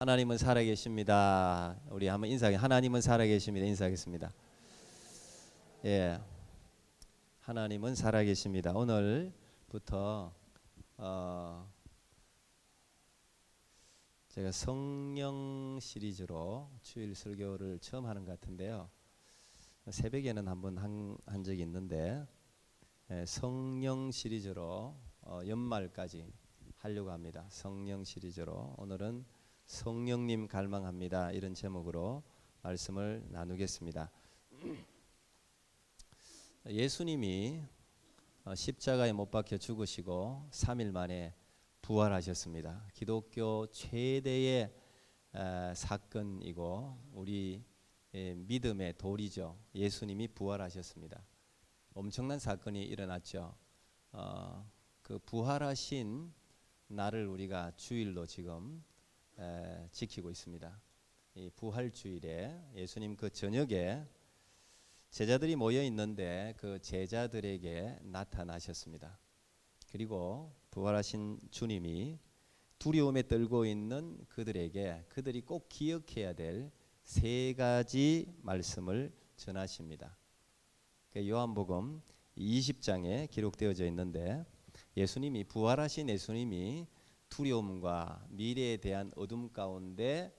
하나님은 살아계십니다. 우리 한번 하나님은 살아계십니다. 인사하겠습니다. 예, 하나님은 살아계십니다. 오늘부터 제가 성령 시리즈로 주일 설교를 처음 하는 것 같은데요. 새벽에는 한번 한 적이 있는데 성령 시리즈로 연말까지 하려고 합니다. 성령 시리즈로 오늘은 성령님 갈망합니다. 이런 제목으로 말씀을 나누겠습니다. 예수님이 십자가에 못 박혀 죽으시고 3일 만에 부활하셨습니다. 기독교 최대의 사건이고 우리 믿음의 도리죠. 예수님이 부활하셨습니다. 엄청난 사건이 일어났죠. 그 부활하신 날을 우리가 주일로 지금 지키고 있습니다. 이 부활주일에 예수님 그 저녁에 제자들이 모여 있는데 그 제자들에게 나타나셨습니다. 그리고 부활하신 주님이 두려움에 떨고 있는 그들에게 그들이 꼭 기억해야 될 세 가지 말씀을 전하십니다. 요한복음 20장에 기록되어져 있는데 예수님이 부활하신 예수님이 두려움과 미래에 대한 어둠 가운데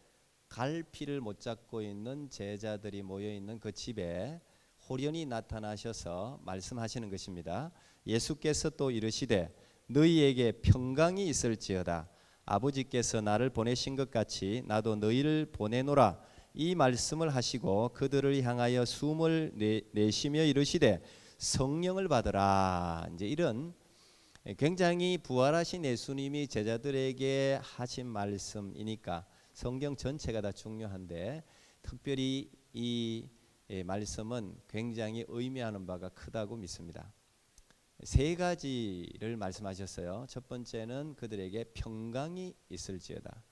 갈피를 못 잡고 있는 제자들이 모여 있는 그 집에 호련히 나타나셔서 말씀하시는 것입니다. 예수께서 또 이르시되 너희에게 평강이 있을지어다. 아버지께서 나를 보내신 것 같이 나도 너희를 보내노라. 이 말씀을 하시고 그들을 향하여 숨을 내쉬며 이르시되 성령을 받으라. 이제 이런 굉장히 부활하신 예수님이 제자들에게 하신 말씀이니까 성경 전체가 다 중요한데 특별히 이 말씀은 굉장히 의미하는 바가 크다고 믿습니다. 세 가지를 말씀하셨어요. 첫 번째는 그들에게 평강이 있을지어다.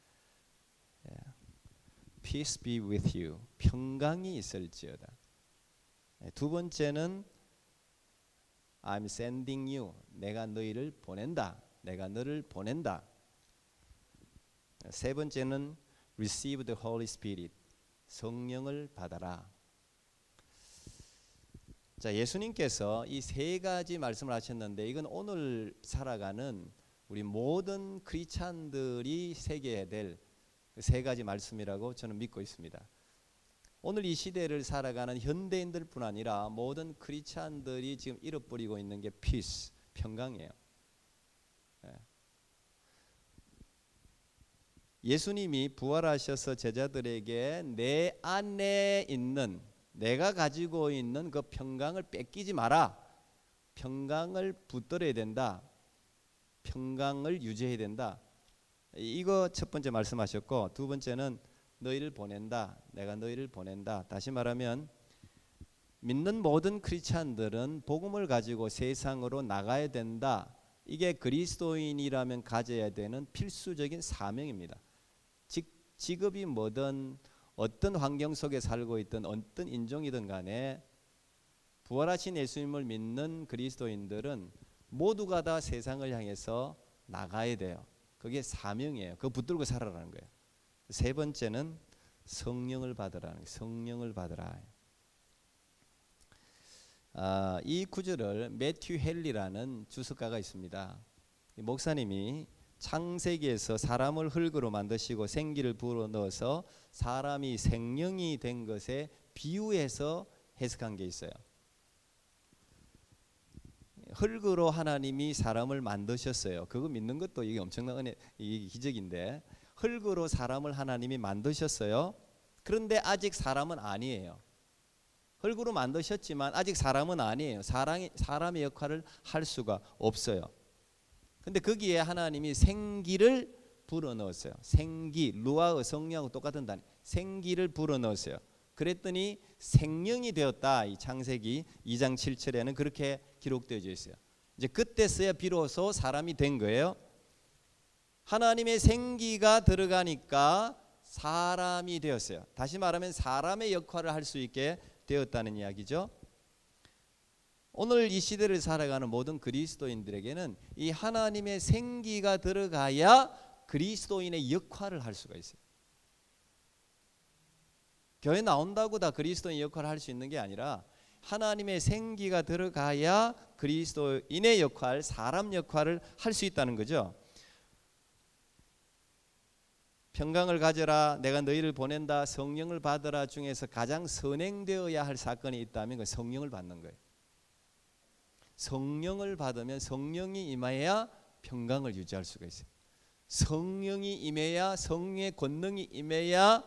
Peace be with you. 평강이 있을지어다. 두 번째는 I'm sending you. 내가 너희를 보낸다. 내가 너를 보낸다. 세 번째는 Receive the Holy Spirit. 성령을 받아라. 자, 예수님께서 이 세 가지 말씀을 하셨는데 이건 오늘 살아가는 우리 모든 크리스찬들이 새겨야 될 세 가지 말씀이라고 저는 믿고 있습니다. 오늘 이 시대를 살아가는 현대인들뿐 아니라 모든 크리스찬들이 지금 잃어버리고 있는 게 peace, 평강이에요. 예수님이 부활하셔서 제자들에게 내 안에 있는 내가 가지고 있는 그 평강을 뺏기지 마라. 평강을 붙들어야 된다. 평강을 유지해야 된다. 이거 첫 번째 말씀하셨고 두 번째는 너희를 보낸다. 내가 너희를 보낸다. 다시 말하면 믿는 모든 크리스찬들은 복음을 가지고 세상으로 나가야 된다. 이게 그리스도인이라면 가져야 되는 필수적인 사명입니다. 직업이 뭐든 어떤 환경 속에 살고 있든 어떤 인종이든 간에 부활하신 예수님을 믿는 그리스도인들은 모두가 다 세상을 향해서 나가야 돼요. 그게 사명이에요. 그거 붙들고 살아라는 거예요. 세 번째는 성령을 받으라는 거예요. 성령을 받으라. 이 구절을 매튜 헨리라는 주석가가 있습니다. 목사님이 창세기에서 사람을 흙으로 만드시고 생기를 불어넣어서 사람이 생명이 된 것에 비유해서 해석한 게 있어요. 흙으로 하나님이 사람을 만드셨어요. 그거 믿는 것도 이게 엄청난 은혜, 이게 기적인데 흙으로 사람을 하나님이 만드셨어요. 그런데 아직 사람은 아니에요. 흙으로 만드셨지만 아직 사람은 아니에요. 사람의 역할을 할 수가 없어요. 근데 거기에 하나님이 생기를 불어넣었어요. 생기, 루아의 성령하고 똑같은 단위. 생기를 불어넣었어요. 그랬더니 생명이 되었다. 이 창세기 2장 7절에는 그렇게 기록되어 있어요. 이제 그때서야 비로소 사람이 된 거예요. 하나님의 생기가 들어가니까 사람이 되었어요. 다시 말하면 사람의 역할을 할 수 있게 되었다는 이야기죠. 오늘 이 시대를 살아가는 모든 그리스도인들에게는 이 하나님의 생기가 들어가야 그리스도인의 역할을 할 수가 있어요. 교회 나온다고 다 그리스도인 역할을 할 수 있는 게 아니라 하나님의 생기가 들어가야 그리스도인의 역할, 사람 역할을 할 수 있다는 거죠. 평강을 가져라, 내가 너희를 보낸다, 성령을 받으라 중에서 가장 선행되어야 할 사건이 있다면 그 성령을 받는 거예요. 성령을 받으면 성령이 임해야 평강을 유지할 수가 있어요. 성령이 임해야, 성령의 권능이 임해야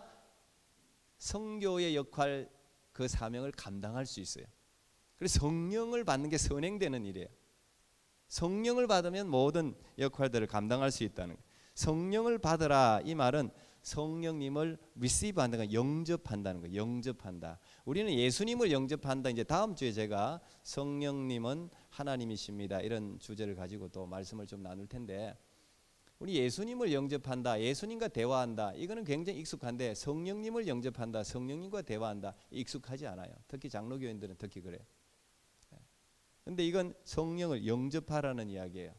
성교의 역할, 그 사명을 감당할 수 있어요. 그래서 성령을 받는 게 선행되는 일이에요. 성령을 받으면 모든 역할들을 감당할 수 있다는 거예요. 성령을 받으라, 이 말은 성령님을 receive 한다는 거, 영접한다는 거예요. 영접한다. 우리는 예수님을 영접한다. 이제 다음 주에 제가 성령님은 하나님이십니다, 이런 주제를 가지고 또 말씀을 좀 나눌 텐데, 우리 예수님을 영접한다, 예수님과 대화한다, 이거는 굉장히 익숙한데 성령님을 영접한다, 성령님과 대화한다, 익숙하지 않아요. 특히 장로교인들은 특히 그래요. 근데 이건 성령을 영접하라는 이야기예요.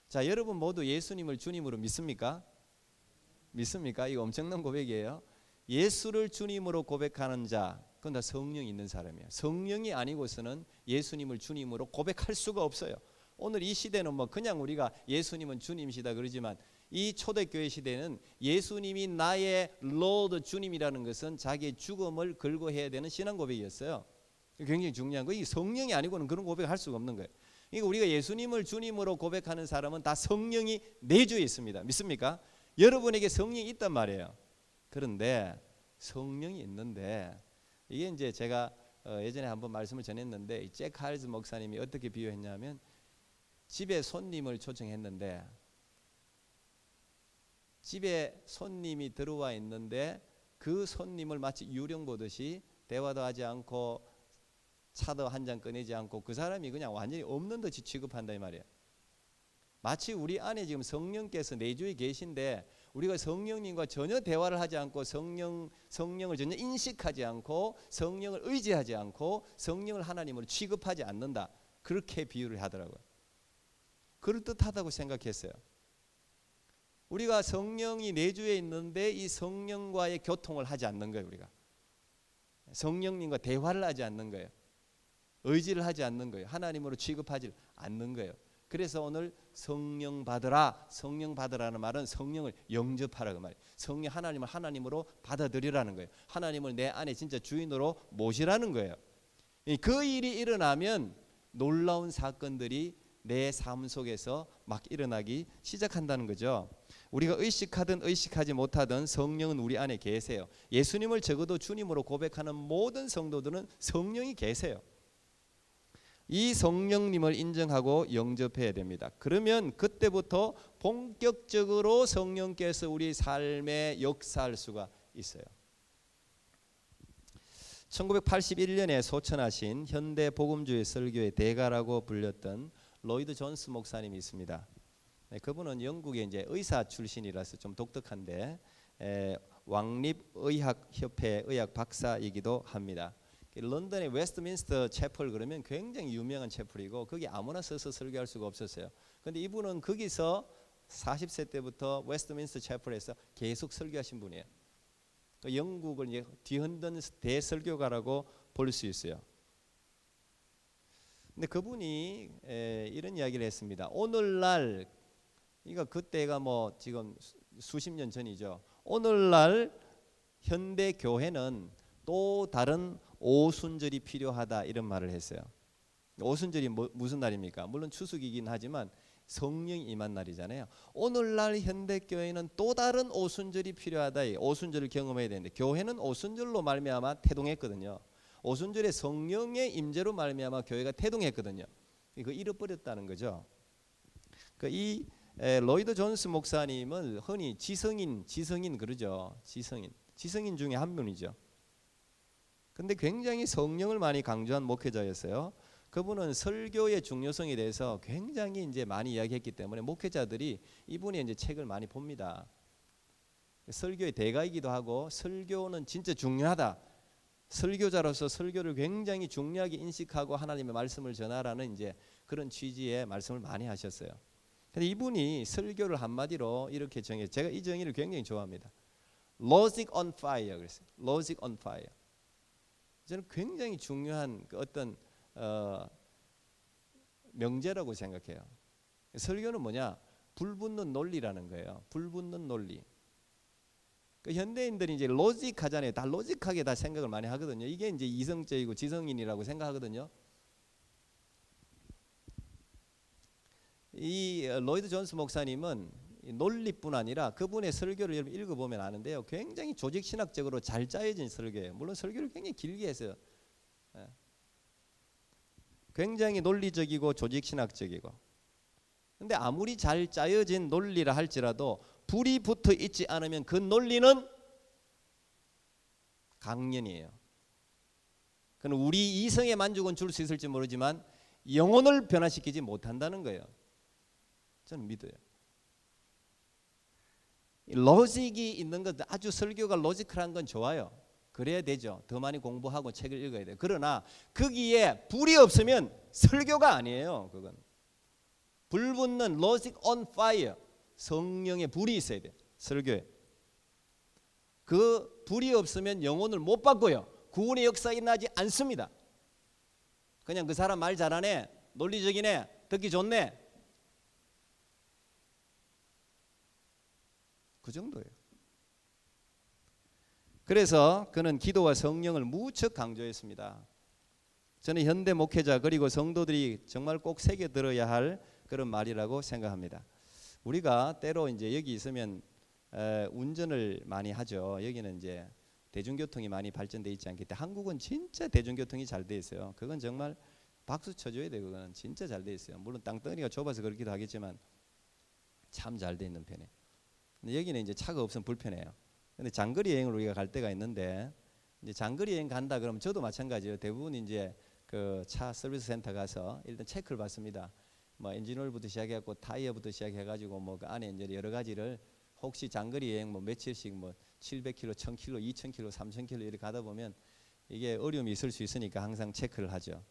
자, 여러분 모두 예수님을 주님으로 믿습니까? 믿습니까? 이거 엄청난 고백이에요. 예수를 주님으로 고백하는 자, 그건 다 성령이 있는 사람이에요. 성령이 아니고서는 예수님을 주님으로 고백할 수가 없어요. 오늘 이 시대는 뭐 그냥 우리가 예수님은 주님이시다 그러지만, 이 초대교회 시대는 예수님이 나의 로드 주님이라는 것은 자기의 죽음을 걸고 해야 되는 신앙 고백이었어요. 굉장히 중요한 거. 이 성령이 아니고는 그런 고백을 할 수가 없는 거예요. 그러니까 우리가 예수님을 주님으로 고백하는 사람은 다 성령이 내주에 있습니다. 믿습니까? 여러분에게 성령이 있단 말이에요. 그런데 성령이 있는데, 이게 이제 제가 예전에 한번 말씀을 전했는데, 잭 할즈 목사님이 어떻게 비유했냐면, 집에 손님을 초청했는데 집에 손님이 들어와 있는데 그 손님을 마치 유령 보듯이 대화도 하지 않고 차도 한 잔 꺼내지 않고 그 사람이 그냥 완전히 없는 듯이 취급한다, 이 말이에요. 마치 우리 안에 지금 성령께서 내주에 계신데 우리가 성령님과 전혀 대화를 하지 않고 성령을 전혀 인식하지 않고 성령을 의지하지 않고 성령을 하나님으로 취급하지 않는다, 그렇게 비유를 하더라고요. 그럴듯하다고 생각했어요. 우리가 성령이 내주에 있는데 이 성령과의 교통을 하지 않는 거예요. 우리가 성령님과 대화를 하지 않는 거예요. 의지를 하지 않는 거예요. 하나님으로 취급하지 않는 거예요. 그래서 오늘 성령 받으라, 성령 받으라는 말은 성령을 영접하라고 말이에요. 성령 하나님을 하나님으로 받아들이라는 거예요. 하나님을 내 안에 진짜 주인으로 모시라는 거예요. 그 일이 일어나면 놀라운 사건들이 내 삶 속에서 막 일어나기 시작한다는 거죠. 우리가 의식하든 의식하지 못하든 성령은 우리 안에 계세요. 예수님을 적어도 주님으로 고백하는 모든 성도들은 성령이 계세요. 이 성령님을 인정하고 영접해야 됩니다. 그러면 그때부터 본격적으로 성령께서 우리 삶에 역사할 수가 있어요. 1981년에 소천하신 현대 복음주의 설교의 대가라고 불렸던 로이드 존스 목사님이 있습니다. 그분은 영국의 이제 의사 출신이라서 좀 독특한데 왕립의학협회 의학 박사이기도 합니다. 런던의 웨스트민스터 채플 그러면 굉장히 유명한 채플이고 거기 아무나 서서 설교할 수가 없었어요. 그런데 이분은 거기서 40세 때부터 웨스트민스터 채플에서 계속 설교하신 분이에요. 영국을 이제 뒤흔든 대설교가라고 볼 수 있어요. 근데 그분이 이런 이야기를 했습니다. 오늘날, 이거 그때가 뭐 지금 수십 년 전이죠. 오늘날 현대 교회는 또 다른 오순절이 필요하다, 이런 말을 했어요. 오순절이 무슨 날입니까? 물론 추석이긴 하지만 성령이 임한 날이잖아요. 오늘날 현대 교회는 또 다른 오순절이 필요하다. 오순절을 경험해야 되는데 교회는 오순절로 말미암아 태동했거든요. 오순절에 성령의 임재로 말미암아 교회가 태동했거든요. 이거 잃어버렸다는 거죠. 이 로이드 존스 목사님은 흔히 지성인 그러죠. 지성인 중에 한 분이죠. 근데 굉장히 성령을 많이 강조한 목회자였어요. 그분은 설교의 중요성에 대해서 굉장히 이제 많이 이야기했기 때문에 목회자들이 이분의 이제 책을 많이 봅니다. 설교의 대가이기도 하고 설교는 진짜 중요하다. 설교자로서 설교를 굉장히 중요하게 인식하고 하나님의 말씀을 전하라는 이제 그런 취지의 말씀을 많이 하셨어요. 근데 이분이 설교를 한마디로 이렇게 정해, 제가 이 정의를 굉장히 좋아합니다. logic on fire 그랬어요. logic on fire. 저는 굉장히 중요한 그 어떤 명제라고 생각해요. 설교는 뭐냐? 불 붙는 논리라는 거예요. 불 붙는 논리. 그 현대인들이 이제 로직하잖아요. 다 로직하게 다 생각을 많이 하거든요. 이게 이제 이성적이고 지성인이라고 생각하거든요. 이 로이드 존스 목사님은 논리뿐 아니라 그분의 설교를 여러분 읽어보면 아는데요. 굉장히 조직신학적으로 잘 짜여진 설교예요. 물론 설교를 굉장히 길게 했어요. 굉장히 논리적이고 조직신학적이고. 근데 아무리 잘 짜여진 논리라 할지라도 불이 붙어 있지 않으면 그 논리는 강연이에요. 그는 우리 이성의 만족은 줄 수 있을지 모르지만 영혼을 변화시키지 못한다는 거예요. 저는 믿어요. 로직이 있는 것, 아주 설교가 로지컬한 건 좋아요. 그래야 되죠. 더 많이 공부하고 책을 읽어야 돼요. 그러나 거기에 불이 없으면 설교가 아니에요. 그건 불 붙는 logic on fire, 성령의 불이 있어야 돼요. 설교에. 그 불이 없으면 영혼을 못 바꿔요. 구원의 역사 일어나지 않습니다. 그냥 그 사람 말 잘하네, 논리적이네, 듣기 좋네, 그 정도예요. 그래서 그는 기도와 성령을 무척 강조했습니다. 저는 현대 목회자 그리고 성도들이 정말 꼭 새겨 들어야 할 그런 말이라고 생각합니다. 우리가 때로 이제 여기 있으면 운전을 많이 하죠. 여기는 이제 대중교통이 많이 발전돼 있지 않기 때문에 한국은 진짜 대중교통이 잘 돼 있어요. 그건 정말 박수 쳐줘야 돼요. 그거는 진짜 잘 돼 있어요. 물론 땅덩어리가 좁아서 그렇기도 하겠지만 참 잘 돼 있는 편이에요. 근데 여기는 이제 차가 없으면 불편해요. 근데 장거리 여행을 우리가 갈 때가 있는데 이제 장거리 여행 간다 그러면 저도 마찬가지예요. 대부분 이제 그 차 서비스 센터 가서 일단 체크를 받습니다. 뭐 엔진오일부터 시작해갖고 타이어부터 시작해가지고 뭐 그 안에 이제 여러 가지를 혹시 장거리 여행 뭐 며칠씩 뭐 700km, 1000km, 2000km, 3000km 이렇게 가다 보면 이게 어려움이 있을 수 있으니까 항상 체크를 하죠.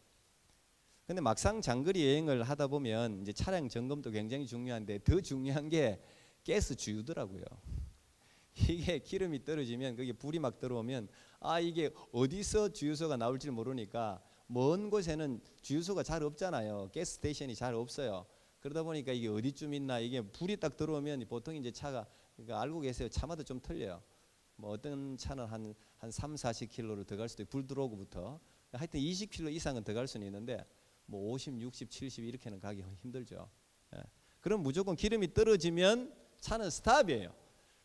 근데 막상 장거리 여행을 하다 보면 이제 차량 점검도 굉장히 중요한데 더 중요한 게 가스 주유더라고요. 이게 기름이 떨어지면 거기 불이 막 들어오면 이게 어디서 주유소가 나올지 모르니까 먼 곳에는 주유소가 잘 없잖아요. 가스 스테이션이 잘 없어요. 그러다 보니까 이게 어디쯤 있나, 이게 불이 딱 들어오면 보통 이제 차가, 그러니까 알고 계세요. 차마다 좀 틀려요. 뭐 어떤 차는 한 3, 40km를 더 갈 수도 있고 불 들어오고부터 하여튼 20km 이상은 더 갈 수는 있는데 뭐 50, 60, 70 이렇게는 가기 힘들죠. 그럼 무조건 기름이 떨어지면 차는 스탑이에요.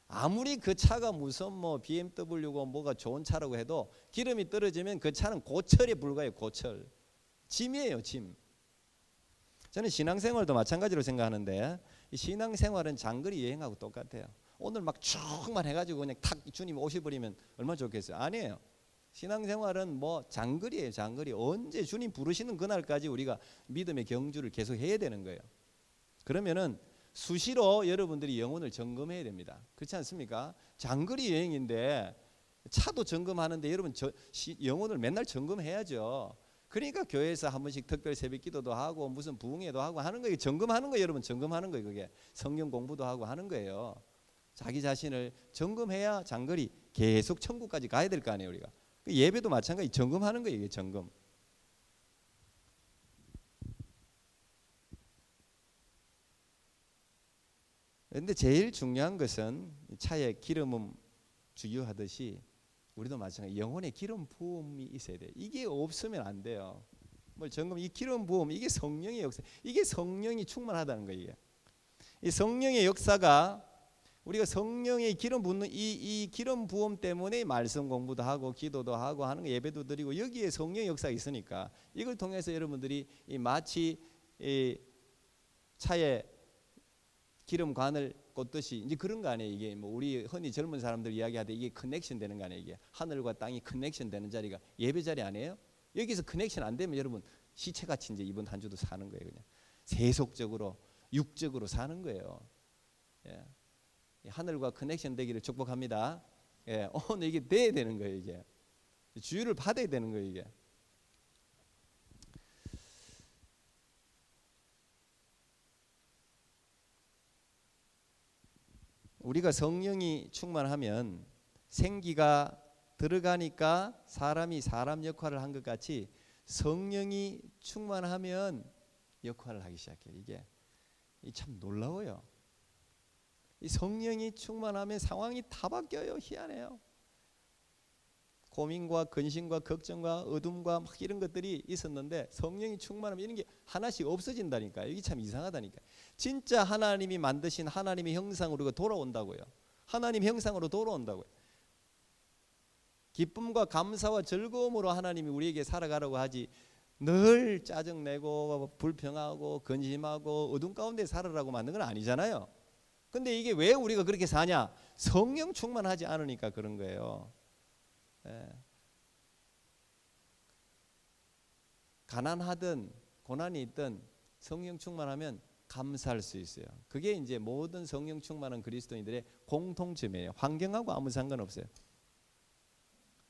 아무리 그 차가 무슨 뭐 BMW고 뭐가 좋은 차라고 해도 기름이 떨어지면 그 차는 고철에 불과해요. 고철. 짐이에요. 짐. 저는 신앙생활도 마찬가지로 생각하는데 이 신앙생활은 장거리 여행하고 똑같아요. 오늘 막 쭉만 해가지고 그냥 탁 주님 오셔버리면 얼마나 좋겠어요. 아니에요. 신앙생활은 뭐 장거리예요. 장거리. 언제 주님 부르시는 그날까지 우리가 믿음의 경주를 계속 해야 되는 거예요. 그러면은 수시로 여러분들이 영혼을 점검해야 됩니다. 그렇지 않습니까? 장거리 여행인데 차도 점검하는데 여러분 영혼을 맨날 점검해야죠. 그러니까 교회에서 한 번씩 특별 새벽 기도도 하고 무슨 부흥회도 하고 하는 거예요. 점검하는 거예요. 여러분 점검하는 거예요. 그게 성경 공부도 하고 하는 거예요. 자기 자신을 점검해야 장거리 계속 천국까지 가야 될 거 아니에요. 우리가 예배도 마찬가지 점검하는 거예요. 이게 점검. 그런데 제일 중요한 것은 차에 기름은 주유하듯이 우리도 마찬가지 영혼의 기름 부음이 있어야 돼요. 이게 없으면 안 돼요. 뭘 점검, 이 기름 부음, 이게 성령의 역사, 이게 성령이 충만하다는 거예요. 이 성령의 역사가 우리가 성령의 기름 붓는 이 기름 부음 때문에 말씀 공부도 하고 기도도 하고 하는 거, 예배도 드리고 여기에 성령의 역사가 있으니까 이걸 통해서 여러분들이 마치 이 차에 기름관을 꽂듯이 이제 그런 거 아니에요. 이게 뭐 우리 흔히 젊은 사람들 이야기하되 이게 커넥션 되는 거 아니에요. 이게 하늘과 땅이 커넥션 되는 자리가 예배 자리 아니에요? 여기서 커넥션 안 되면 여러분 시체같이 이제 이번 한 주도 사는 거예요. 그냥 세속적으로 육적으로 사는 거예요. 예. 하늘과 커넥션 되기를 축복합니다. 예. 오늘 이게 돼야 되는 거예요. 이게 주유를 받아야 되는 거예요. 이게. 우리가 성령이 충만하면 생기가 들어가니까 사람이 사람 역할을 한 것 같이 성령이 충만하면 역할을 하기 시작해요. 이게 참 놀라워요. 이 성령이 충만하면 상황이 다 바뀌어요. 희한해요. 고민과 근심과 걱정과 어둠과 막 이런 것들이 있었는데 성령이 충만하면 이런 게 하나씩 없어진다니까요. 이게 참 이상하다니까요. 진짜 하나님이 만드신 하나님의 형상으로 돌아온다고요. 하나님 형상으로 돌아온다고요. 기쁨과 감사와 즐거움으로 하나님이 우리에게 살아가라고 하지, 늘 짜증내고 불평하고 근심하고 어둠 가운데 살아라고 만든 건 아니잖아요. 근데 이게 왜 우리가 그렇게 사냐? 성령 충만하지 않으니까 그런 거예요. 예. 가난하든 고난이 있든 성령 충만하면 감사할 수 있어요. 그게 이제 모든 성령 충만한 그리스도인들의 공통점이에요. 환경하고 아무 상관없어요.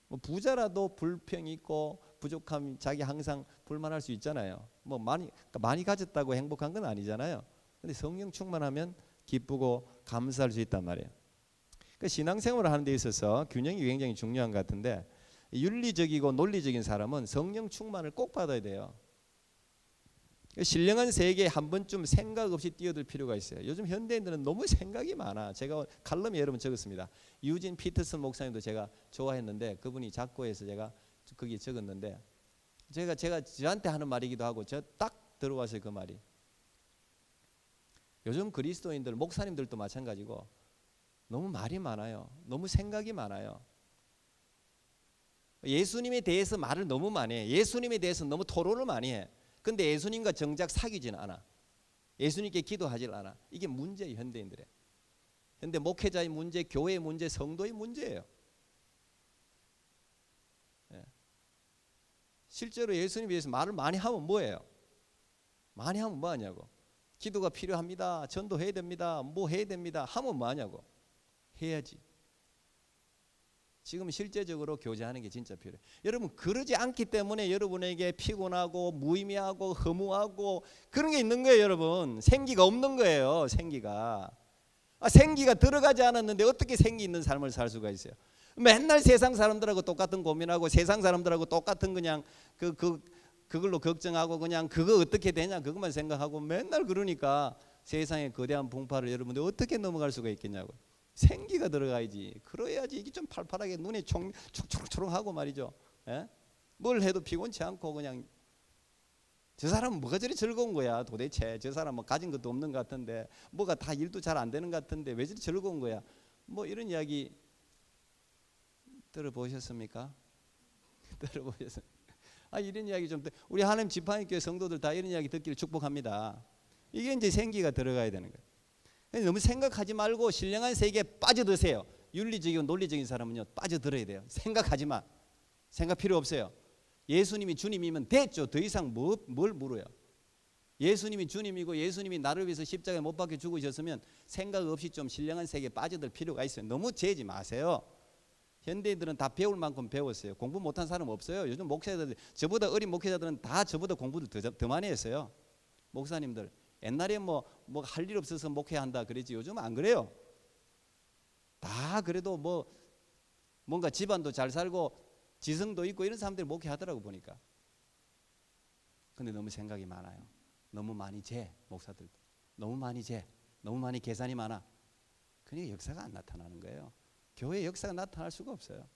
뭐 부자라도 불평이 있고 부족함, 자기 항상 불만할 수 있잖아요. 뭐 많이 가졌다고 행복한 건 아니잖아요. 근데 성령 충만하면 기쁘고 감사할 수 있단 말이에요. 그러니까 신앙생활을 하는 데 있어서 균형이 굉장히 중요한 것 같은데, 윤리적이고 논리적인 사람은 성령 충만을 꼭 받아야 돼요. 신령한 세계에 한 번쯤 생각 없이 뛰어들 필요가 있어요. 요즘 현대인들은 너무 생각이 많아. 제가 칼럼에 여러분 적었습니다. 유진 피터슨 목사님도 제가 좋아했는데 그분이 작고해서 제가 거기에 적었는데, 제가 저한테 하는 말이기도 하고 저 딱 들어와서 그 말이, 요즘 그리스도인들 목사님들도 마찬가지고 너무 말이 많아요. 너무 생각이 많아요. 예수님에 대해서 말을 너무 많이 해. 예수님에 대해서 너무 토론을 많이 해. 근데 예수님과 정작 사귀지는 않아. 예수님께 기도하질 않아. 이게 문제예요. 현대인들의. 현대 목회자의 문제, 교회의 문제, 성도의 문제예요. 예. 실제로 예수님에 대해서 말을 많이 하면 뭐예요? 많이 하면 뭐하냐고. 기도가 필요합니다. 전도해야 됩니다. 뭐 해야 됩니다. 하면 뭐하냐고. 해야지. 지금 실제적으로 교제하는 게 진짜 필요해요. 여러분, 그러지 않기 때문에 여러분에게 피곤하고 무의미하고 허무하고 그런 게 있는 거예요. 여러분, 생기가 없는 거예요. 생기가 들어가지 않았는데 어떻게 생기 있는 삶을 살 수가 있어요? 맨날 세상 사람들하고 똑같은 고민하고 세상 사람들하고 똑같은 그냥 그걸로 걱정하고 그냥 그거 어떻게 되냐 그것만 생각하고 맨날 그러니까 세상의 거대한 풍파를 여러분들 어떻게 넘어갈 수가 있겠냐고. 생기가 들어가야지. 그래야지 이게 좀 팔팔하게 눈에 초롱초롱하고 말이죠. 예? 뭘 해도 피곤치 않고 그냥 저 사람은 뭐가 저리 즐거운 거야 도대체. 저 사람은 뭐 가진 것도 없는 것 같은데 뭐가 다 일도 잘 안 되는 것 같은데 왜 저리 즐거운 거야. 뭐 이런 이야기 들어보셨습니까? 들어보셨습니까? 이런 이야기 좀 우리 하나님 지파인교회 성도들 다 이런 이야기 듣기를 축복합니다. 이게 이제 생기가 들어가야 되는 거예요. 너무 생각하지 말고 신령한 세계에 빠져드세요. 윤리적이고 논리적인 사람은요 빠져들어야 돼요. 생각하지 마. 생각 필요 없어요. 예수님이 주님이면 됐죠. 더 이상 뭘 물어요. 예수님이 주님이고 예수님이 나를 위해서 십자가에 못 박혀 죽으셨으면 생각 없이 좀 신령한 세계에 빠져들 필요가 있어요. 너무 재지 마세요. 현대인들은 다 배울 만큼 배웠어요. 공부 못한 사람 없어요. 요즘 목회자들, 저보다 어린 목회자들은 다 저보다 공부를 더 많이 했어요. 목사님들 옛날에 뭐 할 일 없어서 목회한다 그랬지 요즘 안 그래요. 다 그래도 뭐 뭔가 집안도 잘 살고 지성도 있고 이런 사람들이 목회하더라고 보니까. 근데 너무 생각이 많아요. 너무 많이 목사들도 너무 많이 계산이 많아. 그러니까 역사가 안 나타나는 거예요. 교회 역사가 나타날 수가 없어요.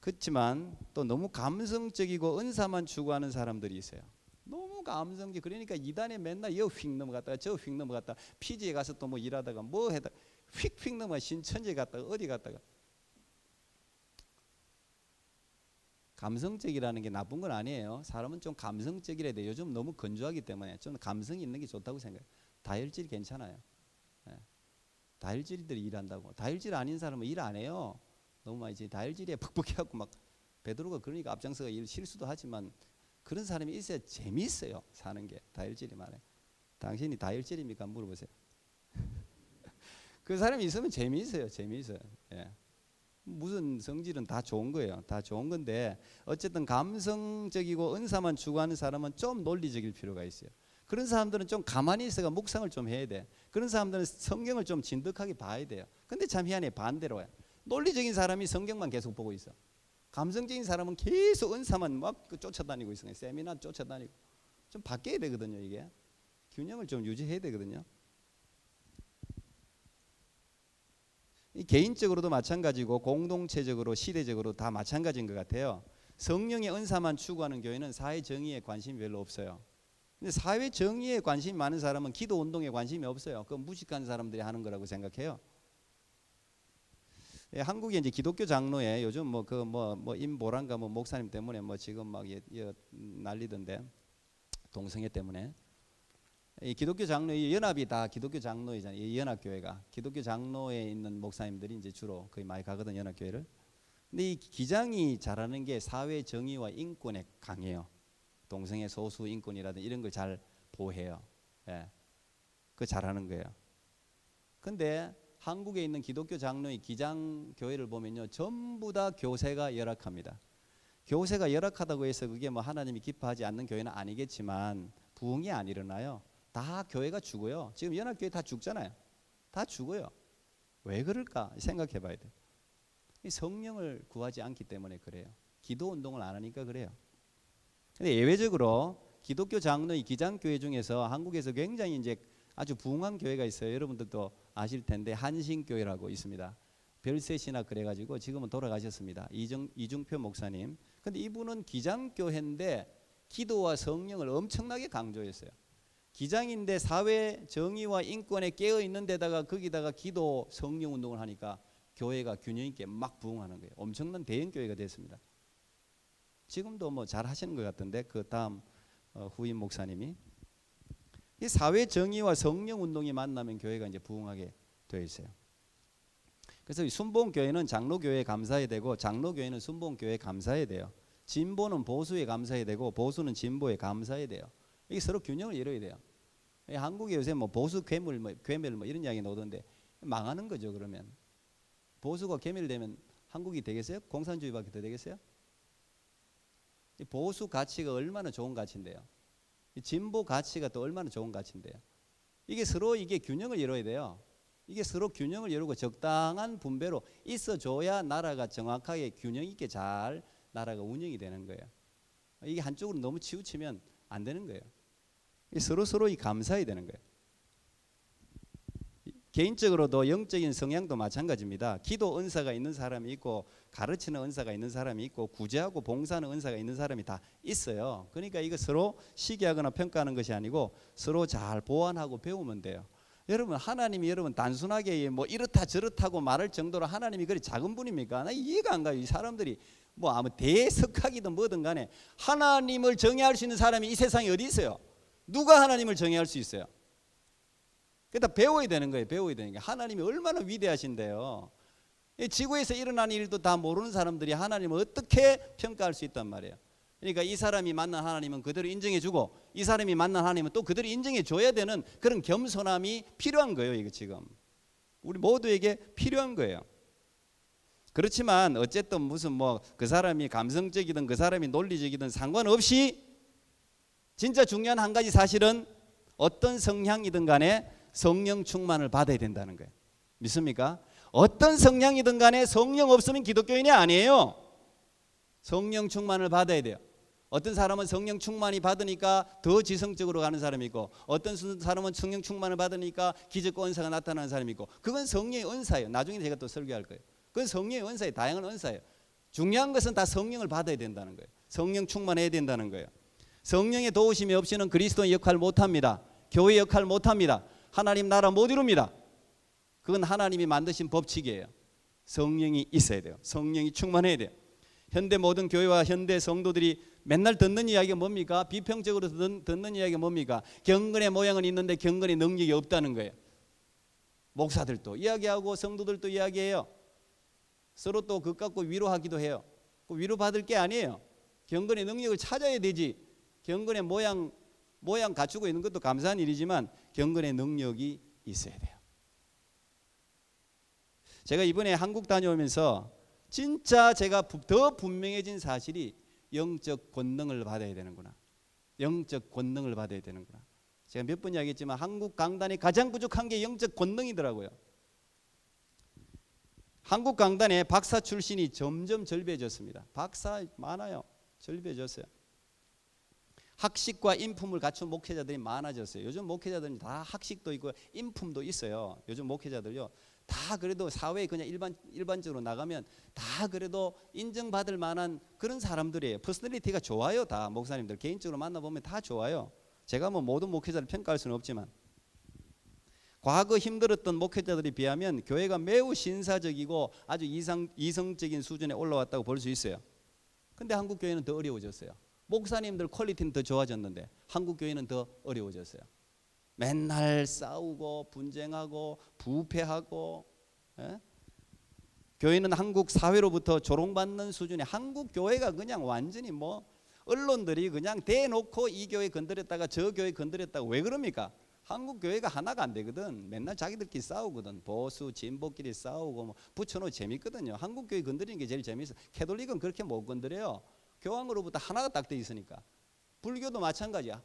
그렇지만 또 너무 감성적이고 은사만 추구하는 사람들이 있어요. 너무 감성적. 그러니까 이단에 맨날 이거 휙 넘어갔다가 저 휙 넘어갔다가 피지에 가서 또 뭐 일하다가 뭐 해다 휙휙 넘어가 신천지에 갔다가 어디 갔다가. 감성적이라는 게 나쁜 건 아니에요. 사람은 좀 감성적이라야 돼요. 요즘 너무 건조하기 때문에 좀 감성이 있는 게 좋다고 생각해요. 다혈질 괜찮아요. 다혈질들이 일한다고. 다혈질 아닌 사람은 일 안 해요. 너무 많이 다혈질에 벅벅해갖고 막 베드로가 그러니까 앞장서가 일 실수도 하지만 그런 사람이 있어야 재미있어요. 사는 게. 다혈질이 많아요. 당신이 다혈질입니까? 물어보세요. 그 사람이 있으면 재미있어요. 재미있어요. 예. 무슨 성질은 다 좋은 거예요. 다 좋은 건데 어쨌든 감성적이고 은사만 추구하는 사람은 좀 논리적일 필요가 있어요. 그런 사람들은 좀 가만히 있어가 묵상을 좀 해야 돼. 그런 사람들은 성경을 좀 진득하게 봐야 돼요. 근데 참 희한해, 반대로야. 논리적인 사람이 성경만 계속 보고 있어. 감성적인 사람은 계속 은사만 막 쫓아다니고 있어요. 세미나 쫓아다니고. 좀 바뀌어야 되거든요. 이게 균형을 좀 유지해야 되거든요. 이 개인적으로도 마찬가지고 공동체적으로 시대적으로 다 마찬가지인 것 같아요. 성령의 은사만 추구하는 교회는 사회 정의에 관심이 별로 없어요. 근데 사회 정의에 관심이 많은 사람은 기도 운동에 관심이 없어요. 그건 무식한 사람들이 하는 거라고 생각해요. 예, 한국에 이제 기독교 장로에 요즘 임보란가 목사님 때문에 지금 막 난리던데, 동성애 때문에. 이 기독교 장로의 연합이 다 기독교 장로이잖아요. 이 연합교회가 기독교 장로에 있는 목사님들이 이제 주로 거의 많이 가거든, 연합교회를. 근데 이 기장이 잘하는 게 사회 정의와 인권에 강해요. 동성애 소수 인권이라든지 이런 걸 잘 보호해요. 예, 그거 잘하는 거예요. 근데 한국에 있는 기독교 장로의 기장 교회를 보면요, 전부 다 교세가 열악합니다. 교세가 열악하다고 해서 그게 하나님이 기뻐하지 않는 교회는 아니겠지만 부흥이 안 일어나요. 다 교회가 죽어요. 지금 연합교회 다 죽잖아요. 다 죽어요. 왜 그럴까 생각해 봐야 돼요. 성령을 구하지 않기 때문에 그래요. 기도 운동을 안 하니까 그래요. 근데 예외적으로 기독교 장로의 기장교회 중에서 한국에서 굉장히 이제 아주 부흥한 교회가 있어요. 여러분들도 아실 텐데 한신교회라고 있습니다. 별셋이나 그래가지고 지금은 돌아가셨습니다. 이중표 목사님. 근데 이분은 기장교회인데 기도와 성령을 엄청나게 강조했어요. 기장인데 사회 정의와 인권에 깨어 있는 데다가 거기다가 기도 성령 운동을 하니까 교회가 균형 있게 막 부흥하는 거예요. 엄청난 대형 교회가 됐습니다. 지금도 잘 하시는 것 같은데 그 다음 후임 목사님이. 이 사회 정의와 성령 운동이 만나면 교회가 이제 부흥하게 되어 있어요. 그래서 순봉 교회는 장로 교회에 감사해야 되고 장로 교회는 순봉 교회에 감사해야 돼요. 진보는 보수에 감사해야 되고 보수는 진보에 감사해야 돼요. 이게 서로 균형을 이뤄야 돼요. 한국에 요새 보수 괴물 이런 이야기 나오던데 망하는 거죠. 그러면 보수가 괴멸되면 한국이 되겠어요? 공산주의밖에 더 되겠어요? 이 보수 가치가 얼마나 좋은 가치인데요. 이 진보 가치가 또 얼마나 좋은 가치인데요. 이게 서로 균형을 이뤄야 돼요. 이게 서로 균형을 이루고 적당한 분배로 있어줘야 나라가 정확하게 균형 있게 잘 나라가 운영이 되는 거예요. 이게 한쪽으로 너무 치우치면 안 되는 거예요. 서로 감사해야 되는 거예요. 개인적으로도 영적인 성향도 마찬가지입니다. 기도 은사가 있는 사람이 있고 가르치는 은사가 있는 사람이 있고 구제하고 봉사하는 은사가 있는 사람이 다 있어요. 그러니까 이거 서로 시기하거나 평가하는 것이 아니고 서로 잘 보완하고 배우면 돼요. 여러분, 하나님이 여러분 단순하게 이렇다 저렇다고 말할 정도로 하나님이 그리 작은 분입니까? 나 이해가 안 가요. 이 사람들이 아무 대석학이든 뭐든 간에 하나님을 정의할 수 있는 사람이 이 세상에 어디 있어요? 누가 하나님을 정의할 수 있어요? 그러니까 배워야 되는 거예요. 배워야 되는 게 하나님이 얼마나 위대하신데요. 이 지구에서 일어나는 일도 다 모르는 사람들이 하나님을 어떻게 평가할 수 있단 말이에요. 그러니까 이 사람이 만난 하나님은 그대로 인정해주고 이 사람이 만난 하나님은 또 그대로 인정해줘야 되는 그런 겸손함이 필요한 거예요. 이거 지금 우리 모두에게 필요한 거예요. 그렇지만 어쨌든 무슨 그 사람이 감성적이든 그 사람이 논리적이든 상관없이 진짜 중요한 한 가지 사실은 어떤 성향이든 간에 성령 충만을 받아야 된다는 거예요. 믿습니까? 어떤 성향이든 간에 성령 없으면 기독교인이 아니에요. 성령 충만을 받아야 돼요. 어떤 사람은 성령 충만이 받으니까 더 지성적으로 가는 사람이 있고 어떤 사람은 성령 충만을 받으니까 기적과 은사가 나타나는 사람이 있고 그건 성령의 은사예요. 나중에 제가 또 설교할 거예요. 그건 성령의 은사예요. 다양한 은사예요. 중요한 것은 다 성령을 받아야 된다는 거예요. 성령 충만해야 된다는 거예요. 성령의 도우심이 없이는 그리스도의 역할을 못합니다. 교회의 역할을 못합니다. 하나님 나라 못 이룹니다. 그건 하나님이 만드신 법칙이에요. 성령이 있어야 돼요. 성령이 충만해야 돼요. 현대 모든 교회와 현대 성도들이 맨날 듣는 이야기가 뭡니까? 비평적으로 듣는 이야기가 뭡니까? 경건의 모양은 있는데 경건의 능력이 없다는 거예요. 목사들도 이야기하고 성도들도 이야기해요. 서로 또 그것 갖고 위로하기도 해요. 위로받을 게 아니에요. 경건의 능력을 찾아야 되지. 경건의 모양 갖추고 있는 것도 감사한 일이지만 경건의 능력이 있어야 돼요. 제가 이번에 한국 다녀오면서 진짜 제가 더 분명해진 사실이 영적 권능을 받아야 되는구나. 영적 권능을 받아야 되는구나. 제가 몇 번 이야기했지만 한국 강단이 가장 부족한 게 영적 권능이더라고요. 한국 강단에 박사 출신이 점점 절배해졌습니다. 박사 많아요. 절배해졌어요. 학식과 인품을 갖춘 목회자들이 많아졌어요. 요즘 목회자들은 다 학식도 있고 인품도 있어요. 요즘 목회자들요. 다 그래도 사회에 그냥 일반적으로 나가면 다 그래도 인정받을 만한 그런 사람들이에요. 퍼스널리티가 좋아요. 다 목사님들 개인적으로 만나보면 다 좋아요. 제가 뭐 모든 목회자를 평가할 수는 없지만 과거 힘들었던 목회자들에 비하면 교회가 매우 신사적이고 아주 이성적인 수준에 올라왔다고 볼 수 있어요. 근데 한국 교회는 더 어려워졌어요. 목사님들 퀄리티는 더 좋아졌는데 한국 교회는 더 어려워졌어요. 맨날 싸우고 분쟁하고 부패하고, 예? 교회는 한국 사회로부터 조롱받는 수준의, 한국 교회가 그냥 완전히 뭐 언론들이 그냥 대놓고 이 교회 건드렸다가 저 교회 건드렸다가 왜 그럽니까? 한국 교회가 하나가 안 되거든. 맨날 자기들끼리 싸우거든. 보수 진보끼리 싸우고 뭐 붙여놓으면 재밌거든요. 한국 교회 건드리는 게 제일 재밌어. 캐톨릭은 그렇게 못 건드려요. 교황으로부터 하나가 딱 돼 있으니까. 불교도 마찬가지야.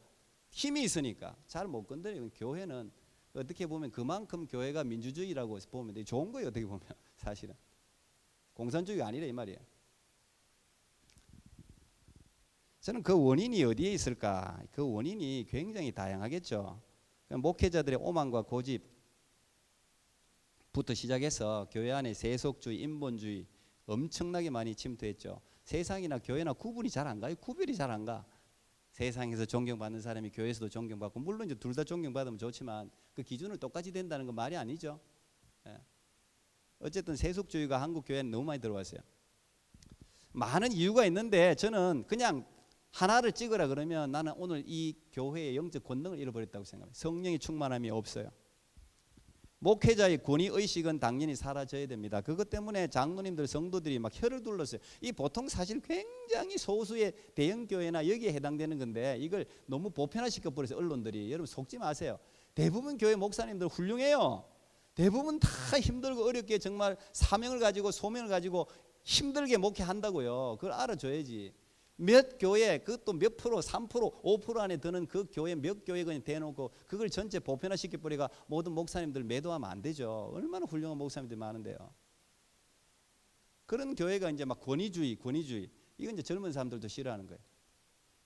힘이 있으니까 잘 못 건드려요. 교회는 어떻게 보면 그만큼 교회가 민주주의라고 보면 돼. 좋은 거예요. 어떻게 보면 사실은 공산주의가 아니라 이 말이에요. 저는 그 원인이 어디에 있을까? 그 원인이 굉장히 다양하겠죠. 목회자들의 오만과 고집부터 시작해서 교회 안에 세속주의, 인본주의 엄청나게 많이 침투했죠. 세상이나 교회나 구분이 잘 안 가요. 구별이 잘 안 가. 세상에서 존경받는 사람이 교회에서도 존경받고, 물론 이제 둘 다 존경받으면 좋지만 그 기준을 똑같이 된다는 건 말이 아니죠. 예. 어쨌든 세속주의가 한국 교회에 너무 많이 들어왔어요. 많은 이유가 있는데 저는 그냥 하나를 찍으라 그러면 나는 오늘 이 교회의 영적 권능을 잃어버렸다고 생각해요. 성령의 충만함이 없어요. 목회자의 권위의식은 당연히 사라져야 됩니다. 그것 때문에 장로님들, 성도들이 막 혀를 둘렀어요. 이 보통 사실 굉장히 소수의 대형교회나 여기에 해당되는 건데 이걸 너무 보편화시켜 버려서 언론들이, 여러분 속지 마세요. 대부분 교회 목사님들 훌륭해요. 대부분 다 힘들고 어렵게 정말 사명을 가지고 소명을 가지고 힘들게 목회한다고요. 그걸 알아줘야지. 몇 교회, 그것도 몇 프로, 3%, 5% 안에 드는 그 교회 몇 교회 그냥 대놓고 그걸 전체 보편화시켜 버리가 모든 목사님들 매도하면 안 되죠. 얼마나 훌륭한 목사님들이 많은데요. 그런 교회가 이제 막 권위주의 이건 이제 젊은 사람들도 싫어하는 거예요.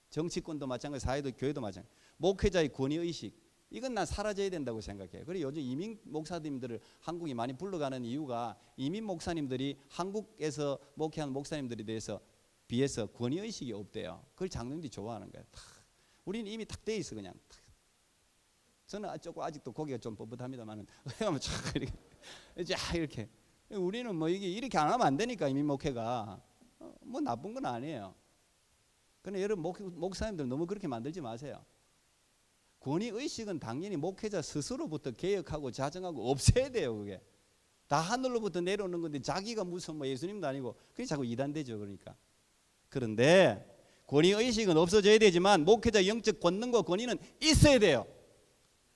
정치권도 마찬가지, 사회도 교회도 마찬가지. 목회자의 권위의식 이건 난 사라져야 된다고 생각해요. 그리고 요즘 이민 목사님들을 한국이 많이 불러가는 이유가 이민 목사님들이 한국에서 목회하는 목사님들에 대해서 비해서 권위의식이 없대요. 그걸 장로님들이 좋아하는 거예요. 우리는 이미 탁 돼 있어 그냥. 저는 조금 아직도 고개가 좀 뻣뻣합니다만은 하면 이렇게 우리는 뭐 이게 이렇게 안 하면 안 되니까 이민 목회가 뭐 나쁜 건 아니에요. 그런데 여러분 목사님들 너무 그렇게 만들지 마세요. 권위의식은 당연히 목회자 스스로부터 개혁하고 자정하고 없애야 돼요. 그게 다 하늘로부터 내려오는 건데 자기가 무슨 뭐 예수님도 아니고 그게 자꾸 이단되죠. 그러니까. 그런데 권위의식은 없어져야 되지만 목회자의 영적 권능과 권위는 있어야 돼요.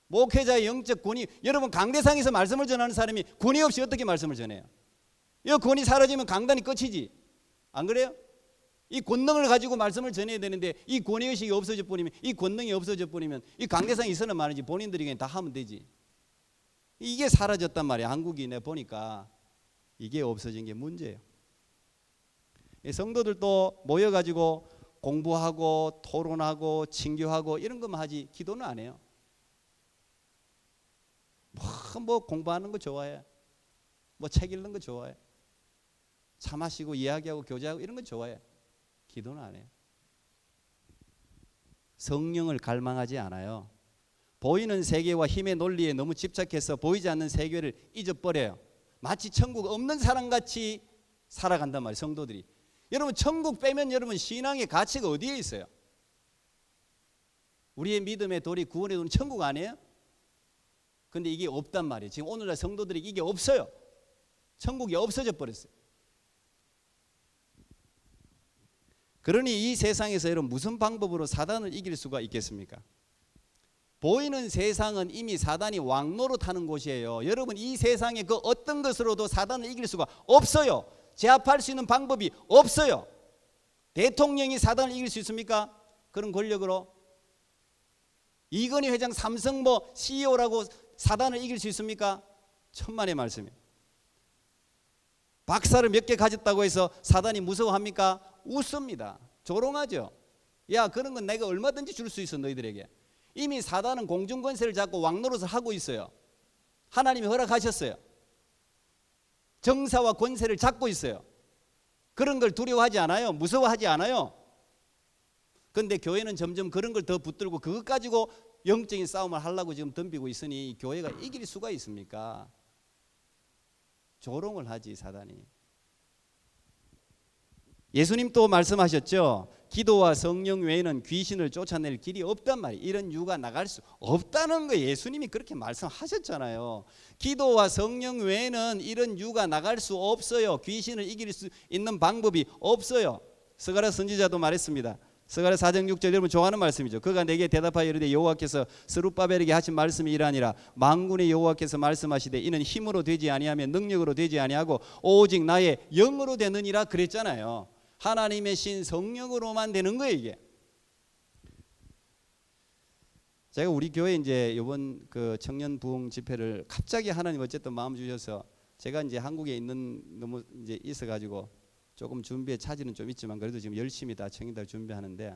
목회자의 영적 권위, 여러분 강대상에서 말씀을 전하는 사람이 권위 없이 어떻게 말씀을 전해요? 이 권위 사라지면 강단이 끝이지. 안 그래요? 이 권능을 가지고 말씀을 전해야 되는데 이 권위의식이 없어져 버리면, 이 권능이 없어져 버리면 이 강대상이 있어는 말이지 본인들이 그냥 다 하면 되지. 이게 사라졌단 말이야. 한국이 내가 보니까 이게 없어진 게 문제예요. 성도들도 모여가지고 공부하고 토론하고 친교하고 이런 것만 하지 기도는 안 해요. 뭐 공부하는 거 좋아해. 뭐 책 읽는 거 좋아해. 차 마시고 이야기하고 교제하고 이런 거 좋아해. 기도는 안 해요. 성령을 갈망하지 않아요. 보이는 세계와 힘의 논리에 너무 집착해서 보이지 않는 세계를 잊어버려요. 마치 천국 없는 사람같이 살아간단 말이에요. 성도들이. 여러분 천국 빼면 여러분 신앙의 가치가 어디에 있어요? 우리의 믿음의 도리, 구원의 도리 천국 아니에요? 근데 이게 없단 말이에요. 지금 오늘날 성도들이 이게 없어요. 천국이 없어져 버렸어요. 그러니 이 세상에서 여러분 무슨 방법으로 사단을 이길 수가 있겠습니까? 보이는 세상은 이미 사단이 왕노릇하는 곳이에요. 여러분 이 세상의 그 어떤 것으로도 사단을 이길 수가 없어요. 제압할 수 있는 방법이 없어요. 대통령이 사단을 이길 수 있습니까? 그런 권력으로? 이건희 회장 삼성 뭐 CEO라고 사단을 이길 수 있습니까? 천만의 말씀이에요. 박사를 몇 개 가졌다고 해서 사단이 무서워합니까? 웃습니다. 조롱하죠. 야, 그런 건 내가 얼마든지 줄 수 있어 너희들에게. 이미 사단은 공중권세를 잡고 왕노릇을 하고 있어요. 하나님이 허락하셨어요. 정사와 권세를 잡고 있어요. 그런 걸 두려워하지 않아요. 무서워하지 않아요. 그런데 교회는 점점 그런 걸 더 붙들고 그것 가지고 영적인 싸움을 하려고 지금 덤비고 있으니 교회가 이길 수가 있습니까? 조롱을 하지 사단이. 예수님 또 말씀하셨죠. 기도와 성령 외에는 귀신을 쫓아낼 길이 없단 말이에요. 이런 유가 나갈 수 없다는 거예요. 예수님이 그렇게 말씀하셨잖아요. 기도와 성령 외에는 이런 유가 나갈 수 없어요. 귀신을 이길 수 있는 방법이 없어요. 스가랴 선지자도 말했습니다. 스가랴 4장 6절 여러분 좋아하는 말씀이죠. 그가 내게 대답하여 이르되 여호와께서 스룹바벨에게 하신 말씀이 이러하니라. 만군의 여호와께서 말씀하시되 이는 힘으로 되지 아니하며 능력으로 되지 아니하고 오직 나의 영으로 되느니라 그랬잖아요. 하나님의 신 성령으로만 되는 거예요 이게. 제가 우리 교회 이제 이번 그 청년 부흥 집회를 갑자기 하나님 어쨌든 마음 주셔서 제가 이제 한국에 있는 너무 이제 있어가지고 조금 준비에 차질은 좀 있지만 그래도 지금 열심히 다 청년들 준비하는데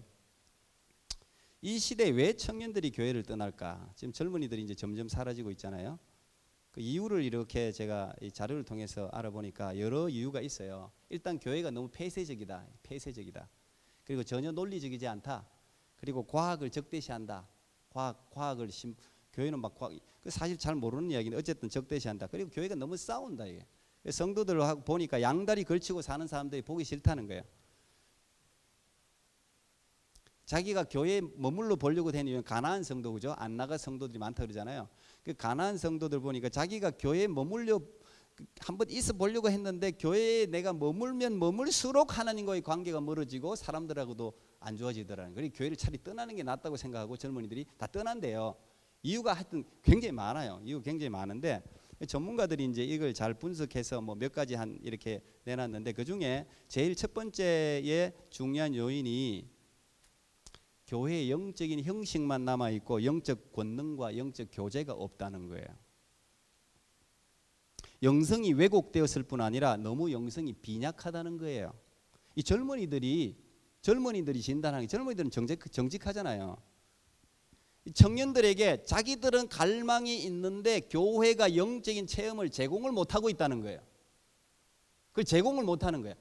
이 시대에 왜 청년들이 교회를 떠날까? 지금 젊은이들이 이제 점점 사라지고 있잖아요. 그 이유를 이렇게 제가 이 자료를 통해서 알아보니까 여러 이유가 있어요. 일단 교회가 너무 폐쇄적이다. 폐쇄적이다. 그리고 전혀 논리적이지 않다. 그리고 과학을 적대시한다. 과학을 교회는 막 사실 잘 모르는 이야기인데 어쨌든 적대시한다. 그리고 교회가 너무 싸운다 이게. 성도들 보니까 양다리 걸치고 사는 사람들이 보기 싫다는 거예요. 자기가 교회에 머물러 보려고 되는 이유는 가난한 성도 그죠? 안 나가 성도들이 많다 그러잖아요. 그 가난한 성도들 보니까 자기가 교회에 머물려 한번 있어 보려고 했는데 교회에 내가 머물면 머물수록 하나님과의 관계가 멀어지고 사람들하고도 안 좋아지더라는 거예요. 교회를 차라리 떠나는 게 낫다고 생각하고 젊은이들이 다 떠난대요. 이유가 하여튼 굉장히 많아요. 이유가 굉장히 많은데 전문가들이 이제 이걸 잘 분석해서 뭐 몇 가지 한 이렇게 내놨는데 그 중에 제일 첫 번째의 중요한 요인이 교회의 영적인 형식만 남아 있고 영적 권능과 영적 교제가 없다는 거예요. 영성이 왜곡되었을 뿐 아니라 너무 영성이 빈약하다는 거예요. 이 젊은이들이 진단하는 게 젊은이들은 정직하잖아요. 청년들에게 자기들은 갈망이 있는데 교회가 영적인 체험을 제공을 못하고 있다는 거예요. 그걸 제공을 못하는 거예요.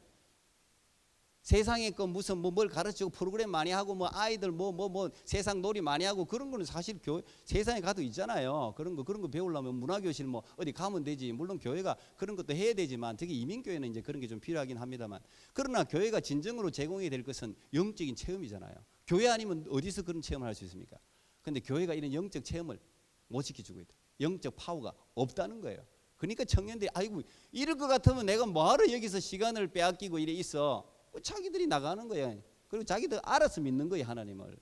세상에 그 무슨 뭘 가르치고 프로그램 많이 하고 뭐 아이들 뭐 세상 놀이 많이 하고 그런 거는 사실 세상에 가도 있잖아요. 그런 거 배우려면 문화교실 뭐 어디 가면 되지. 물론 교회가 그런 것도 해야 되지만 특히 이민교회는 이제 그런 게 좀 필요하긴 합니다만 그러나 교회가 진정으로 제공해야 될 것은 영적인 체험이잖아요. 교회 아니면 어디서 그런 체험을 할 수 있습니까? 근데 교회가 이런 영적 체험을 못 시켜주고 있다. 영적 파워가 없다는 거예요. 그러니까 청년들이 아이고 이럴 것 같으면 내가 뭐하러 여기서 시간을 빼앗기고 이래 있어. 자기들이 나가는 거예요. 그리고 자기들 알아서 믿는 거예요 하나님을.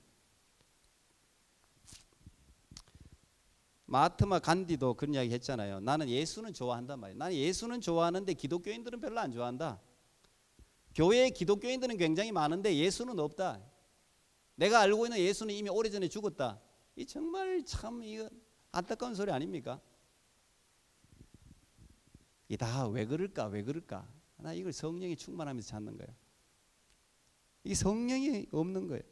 마하트마 간디도 그런 이야기 했잖아요. 나는 예수는 좋아한단 말이에요. 나는 예수는 좋아하는데 기독교인들은 별로 안 좋아한다. 교회에 기독교인들은 굉장히 많은데 예수는 없다. 내가 알고 있는 예수는 이미 오래전에 죽었다. 이 정말 참 이거 안타까운 소리 아닙니까? 이 다 왜 그럴까? 나 이걸 성령이 충만하면서 찾는 거예요. 이 성령이 없는 거예요.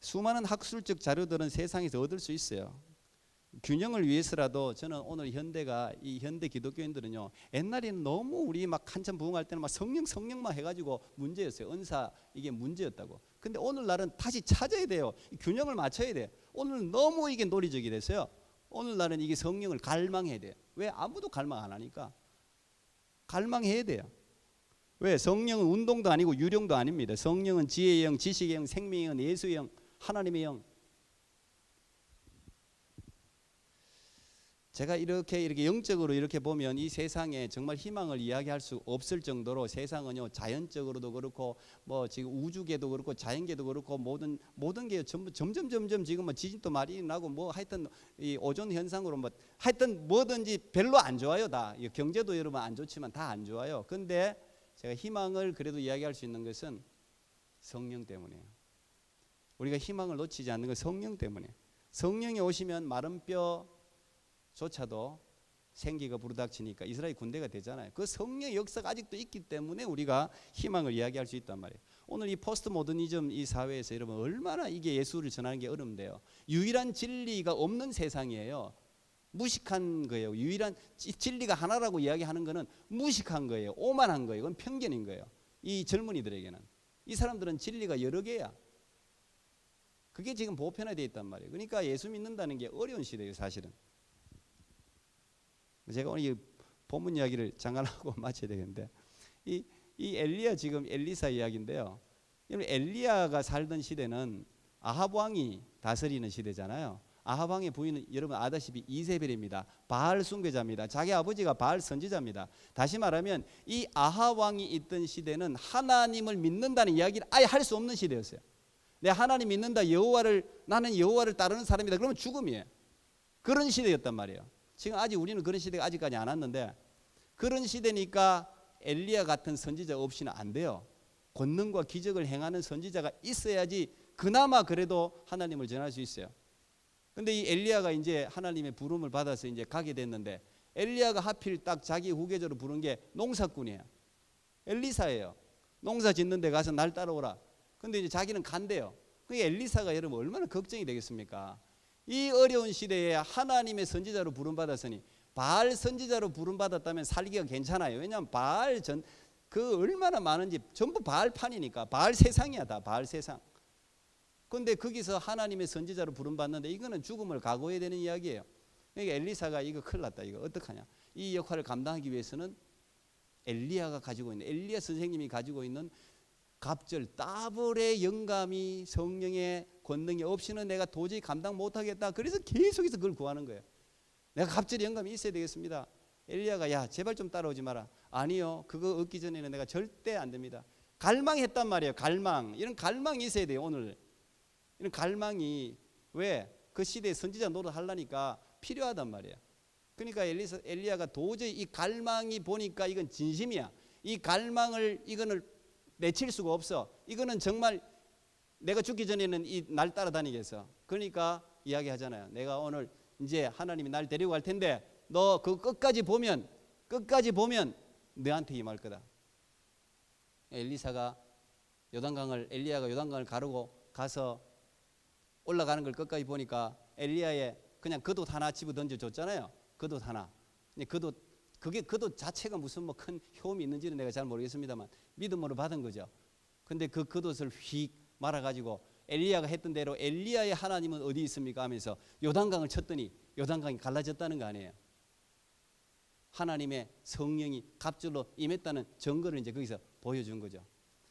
수많은 학술적 자료들은 세상에서 얻을 수 있어요. 균형을 위해서라도 저는 오늘 이 현대 기독교인들은요, 옛날에는 너무 우리 막 한참 부흥할 때는 막 성령만 해가지고 문제였어요. 은사 이게 문제였다고. 근데 오늘날은 다시 찾아야 돼요. 균형을 맞춰야 돼요. 오늘 너무 이게 논리적이 됐어요. 오늘날은 이게 성령을 갈망해야 돼요. 왜? 아무도 갈망 안 하니까. 갈망해야 돼요. 왜? 성령은 운동도 아니고 유령도 아닙니다. 성령은 지혜의 영, 지식의 영, 생명의 영, 예수의 영, 하나님의 영. 제가 이렇게 영적으로 이렇게 보면 이 세상에 정말 희망을 이야기할 수 없을 정도로 세상은요 자연적으로도 그렇고 뭐 지금 우주계도 그렇고 자연계도 그렇고 모든 게 점점 지금 뭐 지진도 많이 나고 뭐 하여튼 이 오존 현상으로 뭐 하여튼 뭐든지 별로 안 좋아요 다. 경제도 여러분 안 좋지만 다 안 좋아요. 근데 제가 희망을 그래도 이야기할 수 있는 것은 성령 때문이에요. 우리가 희망을 놓치지 않는 건 성령 때문에. 성령이 오시면 마른 뼈조차도 생기가 부르닥치니까 이스라엘 군대가 되잖아요. 그 성령의 역사가 아직도 있기 때문에 우리가 희망을 이야기할 수 있단 말이에요. 오늘 이 포스트 모더니즘 이 사회에서 여러분 얼마나 이게 예수를 전하는 게 어려운데요. 유일한 진리가 없는 세상이에요. 무식한 거예요. 유일한 진리가 하나라고 이야기하는 거는 무식한 거예요. 오만한 거예요. 그건 편견인 거예요. 이 젊은이들에게는. 이 사람들은 진리가 여러 개야. 그게 지금 보편화되어 있단 말이에요. 그러니까 예수 믿는다는 게 어려운 시대예요, 사실은. 제가 오늘 이 본문 이야기를 잠깐 하고 마쳐야 되겠는데, 이 엘리야 지금 엘리사 이야기인데요. 엘리야가 살던 시대는 아합 왕이 다스리는 시대잖아요. 아합 왕의 부인은 여러분 아다시피 이세벨입니다. 바알 숭배자입니다. 자기 아버지가 바알 선지자입니다. 다시 말하면 이 아합 왕이 있던 시대는 하나님을 믿는다는 이야기를 아예 할 수 없는 시대였어요. 내 하나님 믿는다, 나는 여호와를 따르는 사람이다. 그러면 죽음이에요. 그런 시대였단 말이에요. 지금 아직 우리는 그런 시대가 아직까지 안 왔는데, 그런 시대니까 엘리야 같은 선지자 없이는 안 돼요. 권능과 기적을 행하는 선지자가 있어야지 그나마 그래도 하나님을 전할 수 있어요. 근데 이 엘리야가 이제 하나님의 부름을 받아서 이제 가게 됐는데, 엘리야가 하필 딱 자기 후계자로 부른 게 농사꾼이에요. 엘리사예요. 농사 짓는 데 가서 날 따라오라. 근데 이제 자기는 간대요. 그게 엘리사가 여러분 얼마나 걱정이 되겠습니까? 이 어려운 시대에 하나님의 선지자로 부름받았으니, 바알 선지자로 부름받았다면 살기가 괜찮아요. 왜냐하면 바알 그 얼마나 많은지 전부 바알판이니까. 바알 세상이야, 다 바알 세상. 그런데 거기서 하나님의 선지자로 부름받는데 이거는 죽음을 각오해야 되는 이야기예요. 그러니까 엘리사가 이거 큰일 났다, 이거 어떡하냐. 이 역할을 감당하기 위해서는 엘리야 선생님이 가지고 있는 갑절 따블의 영감이, 성령의 권능이 없이는 내가 도저히 감당 못하겠다. 그래서 계속해서 그걸 구하는 거예요. 내가 갑절의 영감이 있어야 되겠습니다. 엘리야가 야 제발 좀 따라오지 마라. 아니요, 그거 얻기 전에는 내가 절대 안 됩니다. 갈망했단 말이에요. 갈망. 이런 갈망이 있어야 돼요. 오늘 이런 갈망이 왜 그 시대에 선지자 노릇하려니까 필요하단 말이에요. 그러니까 엘리야가 도저히 이 갈망이 보니까 이건 진심이야. 이 갈망을 이거는 내칠 수가 없어. 이거는 정말 내가 죽기 전에는 이 날 따라다니겠어. 그러니까 이야기하잖아요. 내가 오늘 이제 하나님이 날 데리고 갈 텐데 너 그 끝까지 보면 너한테 임할 거다. 엘리야가 요단강을 가르고 가서 올라가는 걸 끝까지 보니까 엘리야의 그냥 겉옷 하나 집어 던져줬잖아요. 겉옷 하나. 그게 겉옷 자체가 무슨 뭐 큰 효험이 있는지는 내가 잘 모르겠습니다만 믿음으로 받은 거죠. 근데 그 겉옷을 휙 말아가지고 엘리야가 했던 대로 엘리야의 하나님은 어디 있습니까 하면서 요단강을 쳤더니 요단강이 갈라졌다는 거 아니에요. 하나님의 성령이 갑절로 임했다는 증거를 이제 거기서 보여준 거죠.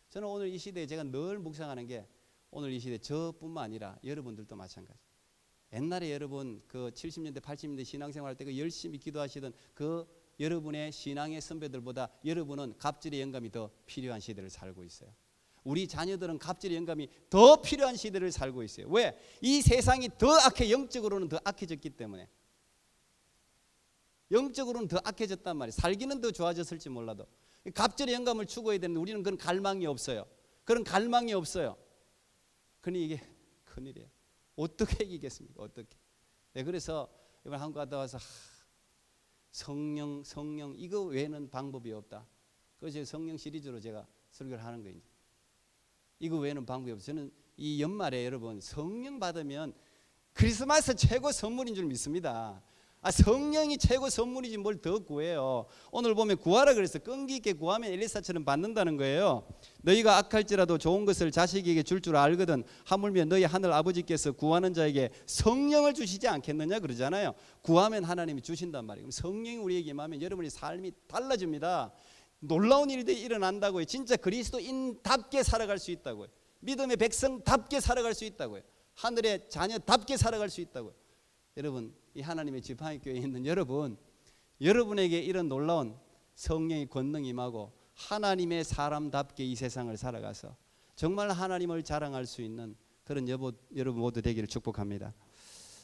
저는 오늘 이 시대에 제가 늘 묵상하는 게, 오늘 이 시대 저뿐만 아니라 여러분들도 마찬가지. 옛날에 여러분 그 70년대 80년대 신앙생활 할 때 그 열심히 기도하시던 그 여러분의 신앙의 선배들보다 여러분은 갑절의 영감이 더 필요한 시대를 살고 있어요. 우리 자녀들은 갑절의 영감이 더 필요한 시대를 살고 있어요. 왜? 이 세상이 더 영적으로는 더 악해졌기 때문에. 영적으로는 더 악해졌단 말이에요. 살기는 더 좋아졌을지 몰라도 갑절의 영감을 추구해야 되는데 우리는 그런 갈망이 없어요. 그러니 이게 큰일이에요. 어떻게 이기겠습니까? 어떻게? 네, 그래서 이번 한국 갔다 와서 성령 이거 외에는 방법이 없다. 그래서 성령 시리즈로 제가 설교를 하는 거예요. 이거 외에는 방법이 없어요. 저는 이 연말에 여러분 성령 받으면 크리스마스 최고 선물인 줄 믿습니다. 성령이 최고 선물이지 뭘 더 구해요. 오늘 보면 구하라 그래서 끈기 있게 구하면 엘리사처럼 받는다는 거예요. 너희가 악할지라도 좋은 것을 자식에게 줄 알거든 하물며 너희 하늘 아버지께서 구하는 자에게 성령을 주시지 않겠느냐 그러잖아요. 구하면 하나님이 주신단 말이에요. 그럼 성령이 우리에게 임하면 여러분의 삶이 달라집니다. 놀라운 일들이 일어난다고요. 진짜 그리스도인답게 살아갈 수 있다고요. 믿음의 백성답게 살아갈 수 있다고요. 하늘의 자녀답게 살아갈 수 있다고요. 여러분, 이 하나님의 지팡이 교회에 있는 여러분에게 이런 놀라운 성령의 권능이 임하고 하나님의 사람답게 이 세상을 살아가서 정말 하나님을 자랑할 수 있는 그런 여러분 모두 되기를 축복합니다.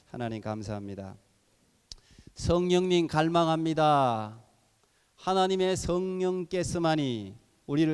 하나님 감사합니다. 성령님 갈망합니다. 하나님의 성령께서만이 우리를